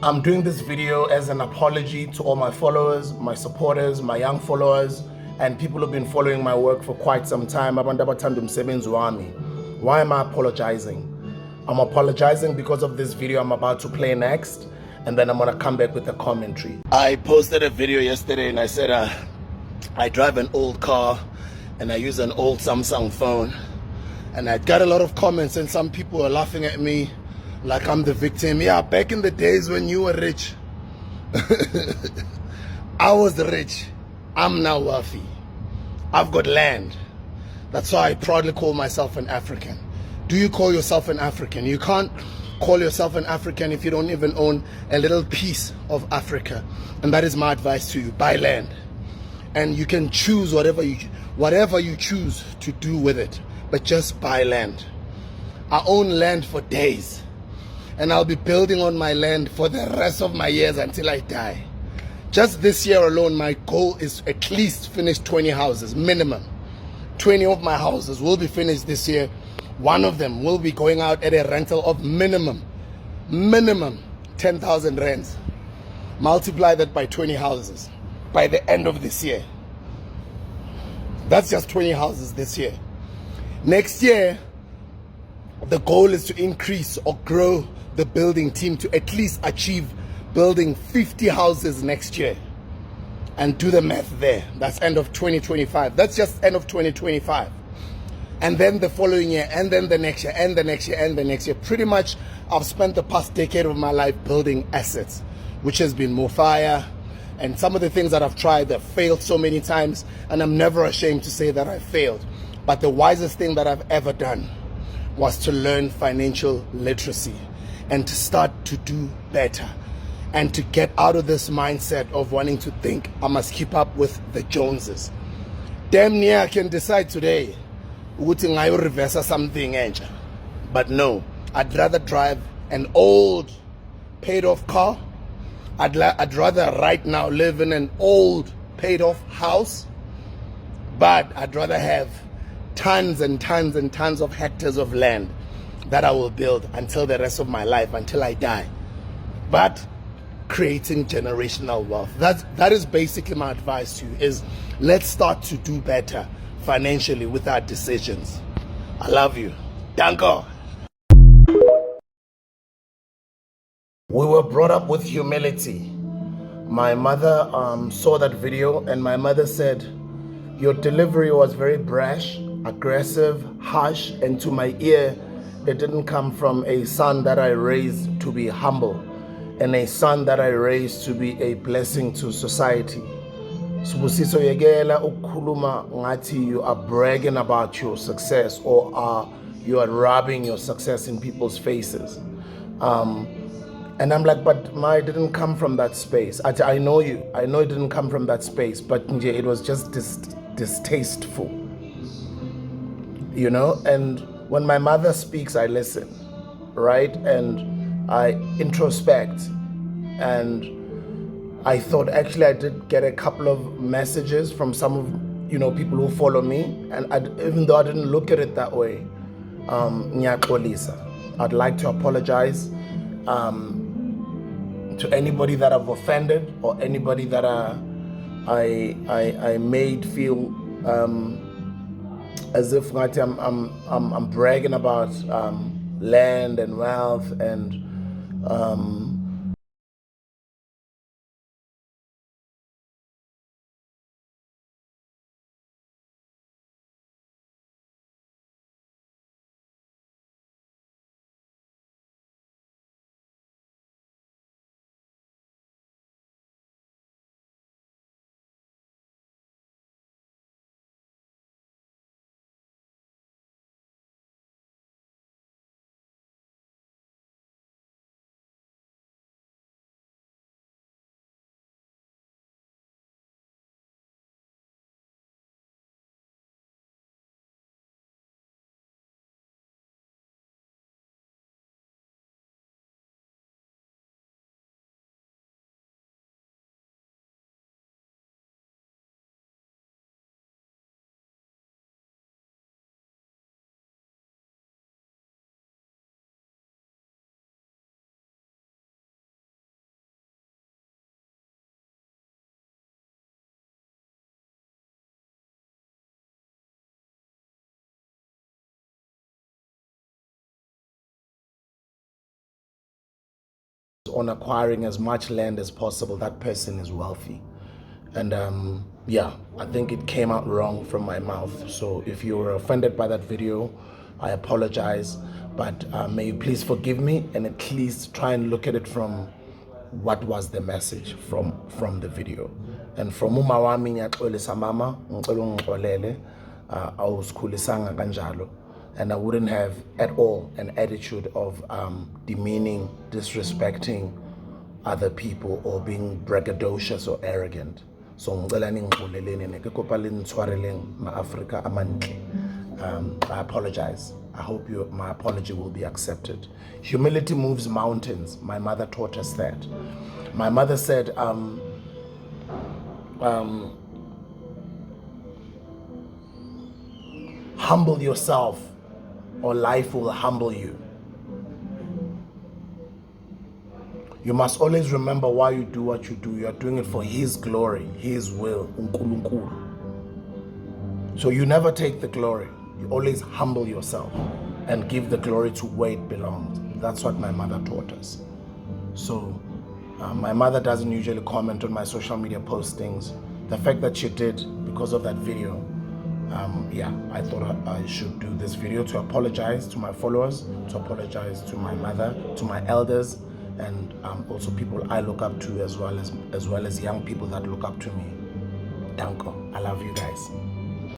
I'm doing this video as an apology to all my followers, my supporters, my young followers, and people who've been following my work for quite some time. Why am I apologizing? I'm apologizing because of this video I'm about to play next, and then I'm gonna come back with a commentary. I posted a video yesterday and I said I drive an old car and I use an old Samsung phone, and I got a lot of comments and some people are laughing at me like I'm the victim. Yeah, back in the days when you were rich, I was rich. I'm now wealthy. I've got land. That's why I proudly call myself an African. Do you call yourself an African? You can't call yourself an African if you don't even own a little piece of Africa. And that is my advice to you. Buy land. And you can choose whatever you choose to do with it. But just buy land. I own land for days. And I'll be building on my land for the rest of my years until I die. Just this year alone, my goal is at least finish 20 houses, minimum. 20 of my houses will be finished this year. One of them will be going out at a rental of minimum 10,000 rands. Multiply that by 20 houses by the end of this year. That's just 20 houses this year. Next year, the goal is to increase or grow the building team to at least achieve building 50 houses next year. And do the math there. That's end of 2025. That's just end of 2025. And then the following year, and then the next year, and the next year, and the next year. Pretty much, I've spent the past decade of my life building assets, which has been more fire. And some of the things that I've tried that failed so many times, and I'm never ashamed to say that I failed. But the wisest thing that I've ever done was to learn financial literacy and to start to do better and to get out of this mindset of wanting to think I must keep up with the Joneses. Damn near I can decide today ukuthi ngayo reverse something entsha. But no, I'd rather drive an old paid off car. I'd rather right now live in an old paid off house, but I'd rather have tons and tons and tons of hectares of land that I will build until the rest of my life, until I die. But creating generational wealth. That is basically my advice to you, is let's start to do better financially with our decisions. I love you. Danko. We were brought up with humility. My mother saw that video and my mother said, your delivery was very brash, aggressive, harsh, and to my ear, it didn't come from a son that I raised to be humble and a son that I raised to be a blessing to society. Sibusiso yekela ukukhuluma ngathi you are bragging about your success or you are rubbing your success in people's faces. And I'm like, but it didn't come from that space. I know you. I know it didn't come from that space, but it was just distasteful. You know, and when my mother speaks, I listen, right? And I introspect. And I thought, actually, I did get a couple of messages from some of, people who follow me. And even though I didn't look at it that way, I'd like to apologize to anybody that I've offended or anybody that I made feel as if I'm bragging about land and wealth and on acquiring as much land as possible, that person is wealthy. And yeah, I think it came out wrong from my mouth. So if you were offended by that video, I apologize. But may you please forgive me and at least try and look at it from what was the message from the video. And from umawami ngiyaxolisa mama, ngicela ungixolele, awusikhulisanga kanjalo. And I wouldn't have at all an attitude of demeaning, disrespecting other people or being braggadocious or arrogant. So ngicela ningixoleleni nekekopa lenitshwareleng ma-Afrika amantle. I apologize. I hope my apology will be accepted. Humility moves mountains. My mother taught us that. My mother said, humble yourself or life will humble you. You must always remember why you do what you do. You are doing it for His glory, His will. So you never take the glory. You always humble yourself and give the glory to where it belongs. That's what my mother taught us. So my mother doesn't usually comment on my social media postings. The fact that she did because of that video, yeah, I thought I should do this video to apologize to my followers, to apologize to my mother, to my elders, and also people I look up to, as well as young people that look up to me. Danko, I love you guys.